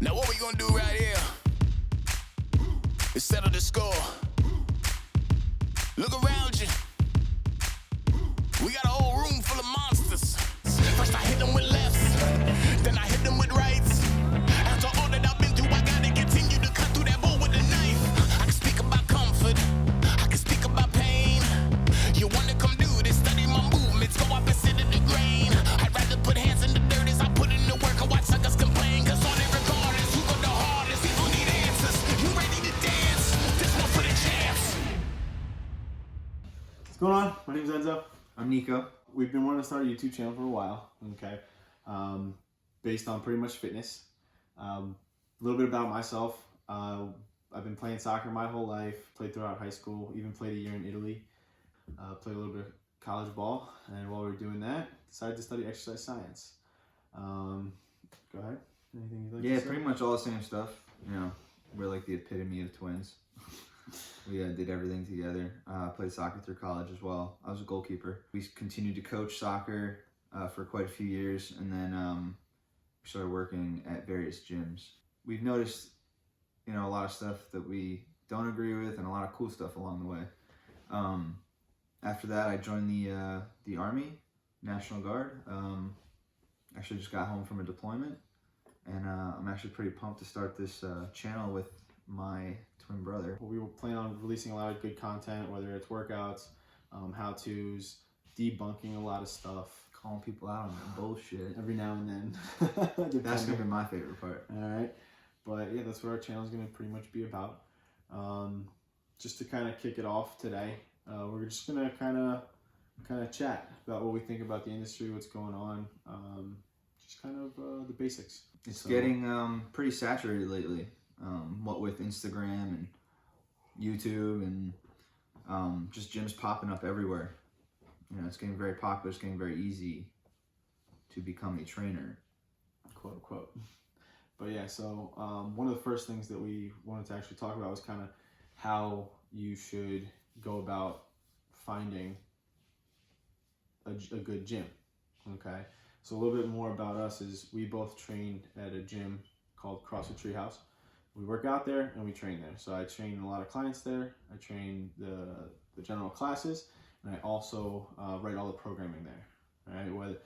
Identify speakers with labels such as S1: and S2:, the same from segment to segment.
S1: Now what we gonna do right here is settle the score. Look around you. We got a whole room full of monsters. First I hit them with lefts, then I hit them with rights. After all that I've been through, I gotta continue to cut through that bull with a knife. I can speak about comfort, I can speak about pain. You wanna come do this, study my movements, go opposite of the grain. I'd rather put hands in the dirt as I put in the work and watch suckers complain. Cause on it regardless, who go the hardest, people need answers. You ready to dance? This one for the champs.
S2: What's going on? My name's Enzo.
S3: I'm Nico.
S2: We've been wanting to start a YouTube channel for a while, okay? Based on pretty much fitness. A little bit about myself. I've been playing soccer my whole life, played throughout high school, even played a year in Italy. Played a little bit of college ball, and while we were doing that, decided to study exercise science. Go ahead. Anything you'd like to say?
S3: Yeah, pretty much all the same stuff. You know, we're like the epitome of twins. We did everything together. Played soccer through college as well. I was a goalkeeper. We continued to coach soccer for quite a few years, and then we started working at various gyms. We've noticed, you know, a lot of stuff that we don't agree with, and a lot of cool stuff along the way. After that, I joined the Army, National Guard. Actually just got home from a deployment, and I'm actually pretty pumped to start this channel with my twin brother.
S2: We were planning on releasing a lot of good content, whether it's workouts, how-tos, debunking a lot of stuff.
S3: Calling people out on their bullshit.
S2: Every now and then.
S3: That's going to be my favorite part.
S2: Alright. But yeah, that's what our channel is going to pretty much be about. Just to kind of kick it off today, we're just going to kind of chat about what we think about the industry, what's going on, just kind of the basics.
S3: It's getting pretty saturated lately. What with Instagram and YouTube and just gyms popping up everywhere. You know, it's getting very popular. It's getting very easy to become a trainer,
S2: quote unquote. But yeah, so one of the first things that we wanted to actually talk about was kind of how you should go about finding a good gym. Okay, so a little bit more about us is we both train at a gym called CrossFit Treehouse. We work out there and we train there. So I train a lot of clients there. I train the general classes, and I also write all the programming there. Right?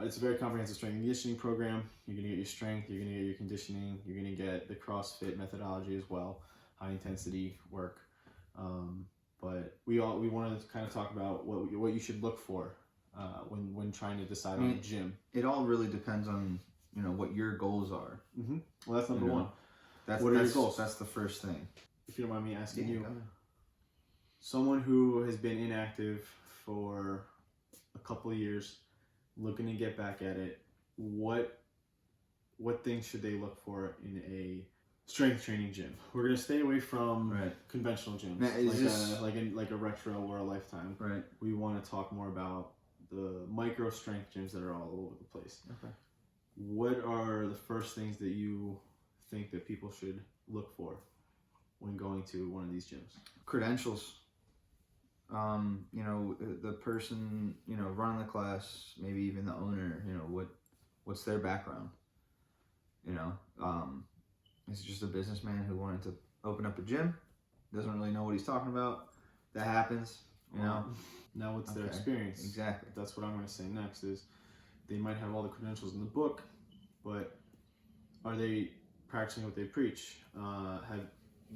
S2: It's a very comprehensive strength and conditioning program. You're gonna get your strength, you're gonna get your conditioning, you're gonna get the CrossFit methodology as well, high intensity work. But we wanted to kind of talk about what you should look for when trying to decide on a gym.
S3: It all really depends on, you know, what your goals are.
S2: Mm-hmm. Well, that's number one.
S3: What are your goals? That's the first thing.
S2: If you don't mind me asking you, someone who has been inactive for a couple of years, looking to get back at it, what things should they look for in a strength training gym? We're gonna stay away from conventional gyms, like a Retro or a Lifetime.
S3: Right.
S2: We want to talk more about the micro strength gyms that are all over the place.
S3: Okay.
S2: What are the first things that you think that people should look for when going to one of these gyms?
S3: Credentials. You know, the person, you know, running the class, maybe even the owner, you know, what's their background? You know, is it just a businessman who wanted to open up a gym? Doesn't really know what he's talking about. That happens, you know.
S2: Now what's their experience?
S3: Exactly.
S2: That's what I'm going to say next is they might have all the credentials in the book, but are they practicing what they preach?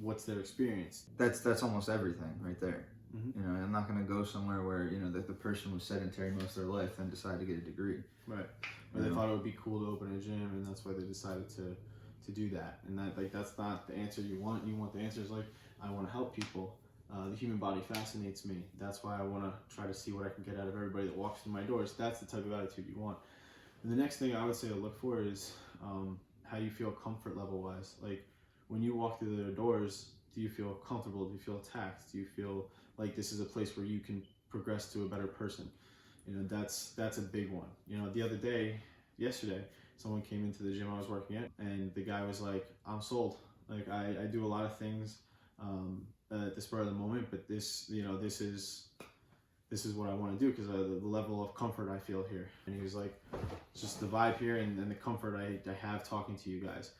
S2: What's their experience?
S3: That's almost everything right there.
S2: Mm-hmm.
S3: You know, I'm not going to go somewhere where, you know, the person was sedentary most of their life and decided to get a degree.
S2: Right. Or they thought it would be cool to open a gym, and that's why they decided to do that. And that's not the answer you want. You want the answers like, I want to help people. The human body fascinates me. That's why I want to try to see what I can get out of everybody that walks through my doors. That's the type of attitude you want. And the next thing I would say to look for is how you feel comfort level wise. Like when you walk through the doors, do you feel comfortable? Do you feel attacked? Do you feel like this is a place where you can progress to a better person? You know, that's a big one. You know, yesterday, someone came into the gym I was working at, and the guy was like, I'm sold. Like I do a lot of things at the spur of the moment, but this is what I want to do because the level of comfort I feel here. And he was like, it's just the vibe here and the comfort I have talking to you guys.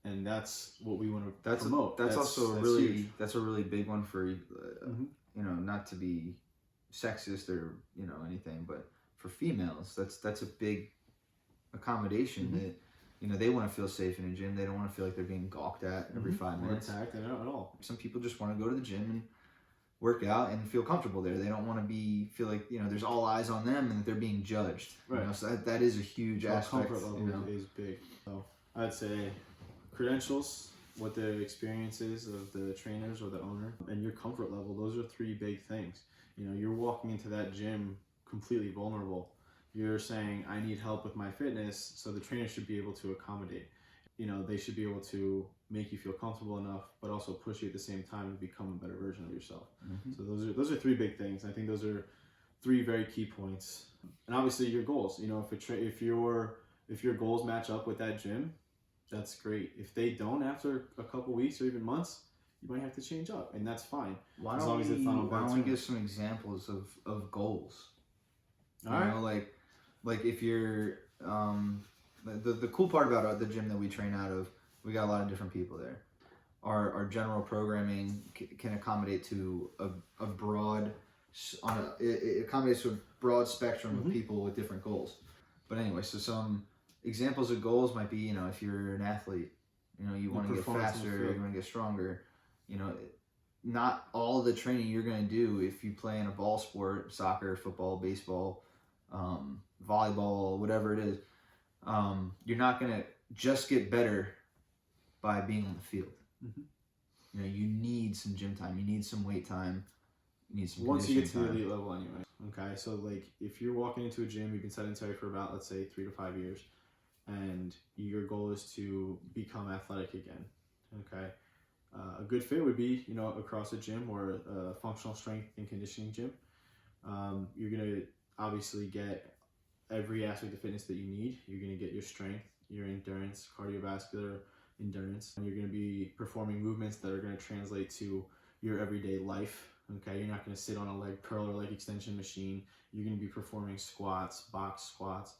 S2: and that's what we want to promote.
S3: That's also
S2: huge.
S3: that's a really big one for you know, not to be sexist or anything, but for females, that's a big accommodation that they want to feel safe in a gym. They don't want to feel like they're being gawked at every 5 minutes.
S2: Or attacked at all.
S3: Some people just want to go to the gym and work out and feel comfortable there. They don't want to feel like there's all eyes on them and that they're being judged.
S2: Right.
S3: So that is a huge aspect.
S2: Comfort level is big. So I'd say credentials, what the experience is of the trainers or the owner, and your comfort level. Those are 3 big things. You're walking into that gym completely vulnerable. You're saying, I need help with my fitness, so the trainer should be able to accommodate. They should be able to make you feel comfortable enough, but also push you at the same time to become a better version of yourself. So those are 3 big things. I think those are 3 very key points. And obviously your goals. If your goals match up with that gym, that's great. If they don't, after a couple weeks or even months, you might have to change up, and that's fine.
S3: Why don't we give some examples of goals? All right. Like if you're the cool part about the gym that we train out of, we got a lot of different people there. Our general programming can accommodate to a broad it accommodates to a broad spectrum of people with different goals. But anyway, so some examples of goals might be, if you're an athlete, you want to get faster, you want to get stronger, not all the training you're going to do if you play in a ball sport, soccer, football, baseball, volleyball, whatever it is, you're not going to just get better by being on the field. You need some gym time, you need some weight time, you need some
S2: once you get to
S3: time.
S2: The elite level anyway. Okay, so if you're walking into a gym, you've been sedentary for about, let's say, 3 to 5 years, and your goal is to become athletic again. Okay, a good fit would be across a gym or a functional strength and conditioning gym. You're gonna obviously get every aspect of fitness that you need. You're gonna get your strength, your endurance, cardiovascular endurance, and you're gonna be performing movements that are gonna translate to your everyday life. Okay, you're not gonna sit on a leg curl or leg extension machine. You're gonna be performing squats, box squats,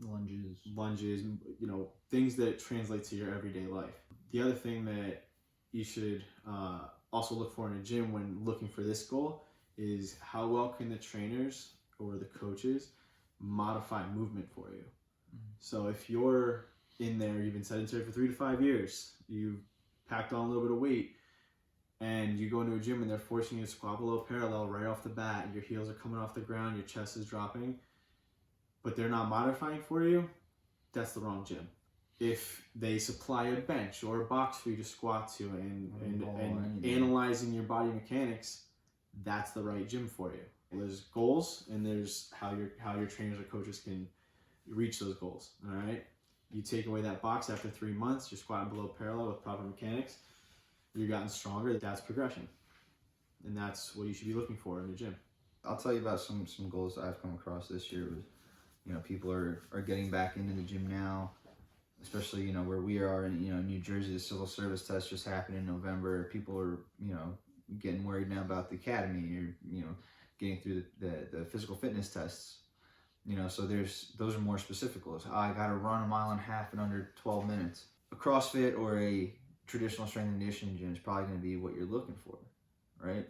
S2: lunges, things that translate to your everyday life. The other thing that you should also look for in a gym when looking for this goal is how well can the trainers or the coaches modify movement for you. So if you're in there, you've been sedentary for 3 to 5 years, you've packed on a little bit of weight, and you go into a gym and they're forcing you to squat below parallel right off the bat, your heels are coming off the ground, your chest is dropping, but they're not modifying for you, that's the wrong gym. If they supply a bench or a box for you to squat to and analyzing your body mechanics, that's the right gym for you. There's goals, and there's how your trainers or coaches can reach those goals. All right, you take away that box after 3 months, you're squatting below parallel with proper mechanics, you've gotten stronger. That's progression, and that's what you should be looking for in the gym.
S3: I'll tell you about some goals that I've come across this year. People are getting back into the gym now, especially where we are in New Jersey. The civil service test just happened in November. People are getting worried now about the academy, or getting through the physical fitness tests. So those are more specific goals. I got to run 1.5 miles in under 12 minutes. A CrossFit or a traditional strength and conditioning gym is probably going to be what you're looking for, right?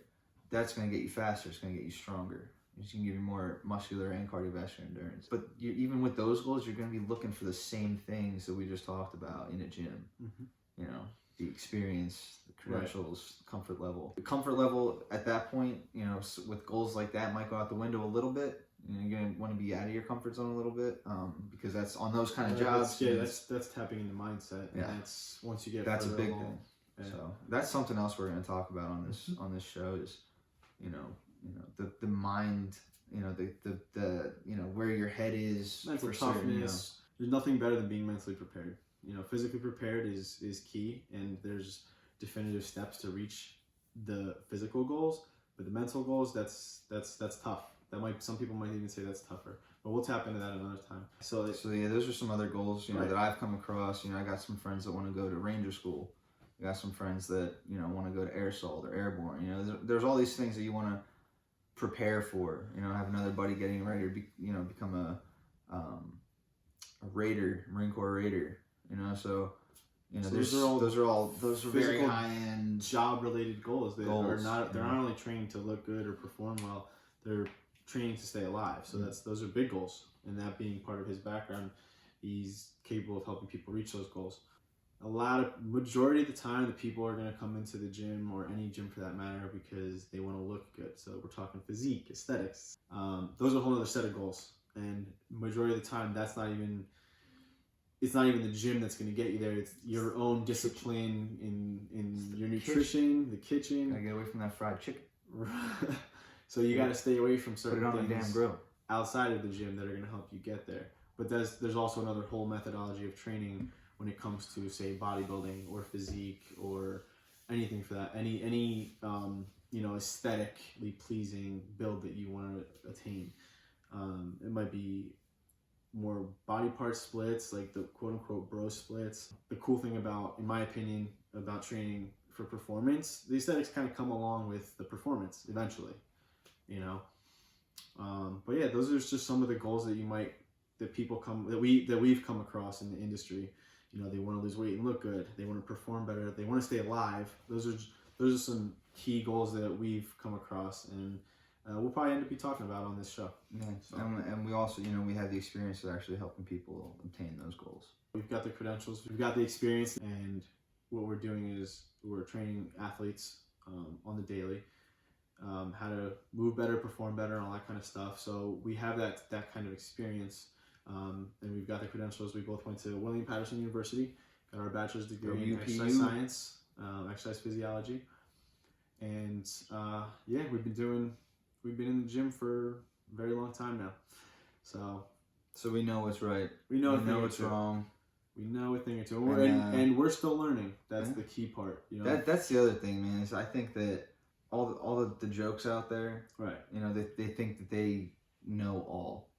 S3: That's going to get you faster. It's going to get you stronger. It's going to give you more muscular and cardiovascular endurance. But even with those goals, you're going to be looking for the same things that we just talked about in a gym. The experience, the credentials, comfort level. The comfort level at that point, with goals like that might go out the window a little bit. You're going to want to be out of your comfort zone a little bit, because that's on those kind of jobs.
S2: That's tapping into mindset. And that's once you get
S3: that's a big
S2: along,
S3: thing.
S2: Yeah.
S3: So that's something else we're going to talk about on this show is, the mind, the where your head is.
S2: Mental
S3: for
S2: toughness. There's nothing better than being mentally prepared. Physically prepared is key, and there's definitive steps to reach the physical goals, but the mental goals, that's tough. Some people might even say that's tougher, but we'll tap into that another time. So
S3: yeah, those are some other goals, that I've come across. I got some friends that want to go to Ranger School. I got some friends that, want to go to Air Assault or Airborne. There's all these things that you want to prepare for. I have another buddy getting ready to become a Raider, Marine Corps Raider. So, You know,
S2: So
S3: those are very
S2: physical
S3: high end.
S2: job-related goals. They're
S3: Goals,
S2: not. They're
S3: yeah.
S2: not only training to look good or perform well. They're training to stay alive. So those are big goals. And that being part of his background, he's capable of helping people reach those goals. Majority of the time, the people are going to come into the gym, or any gym for that matter, because they want to look good. So we're talking physique, aesthetics. Those are a whole other set of goals. And majority of the time, it's not even the gym that's going to get you there. It's your own discipline in your nutrition, the kitchen.
S3: Gotta get away from that fried chicken.
S2: So you got to stay away from
S3: Put
S2: certain
S3: it on a damn
S2: things
S3: grill.
S2: outside of the gym that are going to help you get there. But there's also another whole methodology of training when it comes to, say, bodybuilding or physique or anything for that. Any aesthetically pleasing build that you want to attain. It might be more body part splits, like the quote unquote bro splits. The cool thing about, in my opinion, about training for performance, the aesthetics kind of come along with the performance eventually, you know. But yeah, those are just some of the goals that we've come across in the industry. You know, they want to lose weight and look good. They want to perform better. They want to stay alive. Those are some key goals that we've come across, and we'll probably end up talking about on this show.
S3: Yeah,
S2: so.
S3: and we also, we have the experience of actually helping people obtain those goals.
S2: We've got the credentials, we've got the experience, and what we're doing is we're training athletes on the daily, how to move better, perform better, and all that kind of stuff. So we have that kind of experience, and we've got the credentials. We both went to William Patterson University, got our bachelor's degree in exercise science, exercise physiology, and we've been in the gym for a very long time now. So
S3: we know what's right.
S2: We know
S3: what's wrong.
S2: We know a thing or two, and we're still learning. That's the key part. You know,
S3: that's the other thing, man. Is I think that all the jokes out there,
S2: right?
S3: They think that they know all.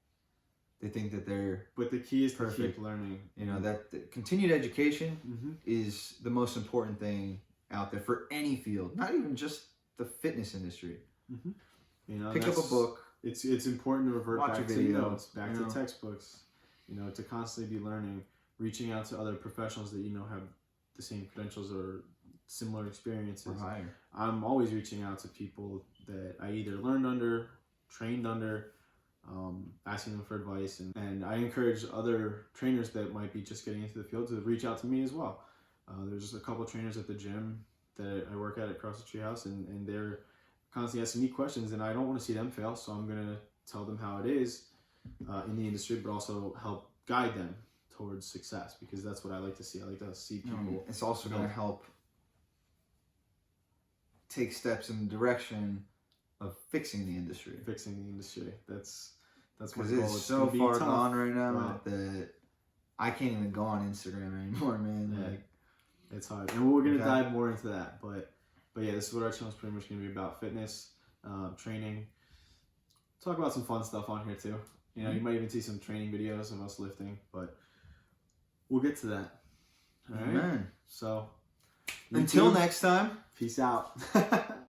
S3: They think that they're.
S2: But the key is
S3: perfect.
S2: To keep learning.
S3: That continued education is the most important thing out there for any field, not even just the fitness industry. Pick up a book.
S2: It's important to revert back to notes, back to textbooks. To constantly be learning, reaching out to other professionals that have the same credentials or similar experiences.
S3: Or higher.
S2: I'm always reaching out to people that I either learned under, trained under, asking them for advice, and I encourage other trainers that might be just getting into the field to reach out to me as well. There's just a couple trainers at the gym that I work at CrossFit Treehouse, and they're constantly asking me questions, and I don't want to see them fail, so I'm going to tell them how it is in the industry, but also help guide them towards success, because that's what I like to see. I like to see people.
S3: It's also going to help take steps in the direction of fixing the industry.
S2: That's my
S3: because
S2: goal.
S3: It's so far
S2: tough,
S3: gone right now that I can't even go on Instagram anymore, man.
S2: Yeah. It's hard, and we're going to dive more into that, but yeah, this is what our channel is pretty much going to be about: fitness, training. Talk about some fun stuff on here too. You might even see some training videos of us lifting, but we'll get to that. All right.
S3: Amen.
S2: So
S3: until next time,
S2: peace out.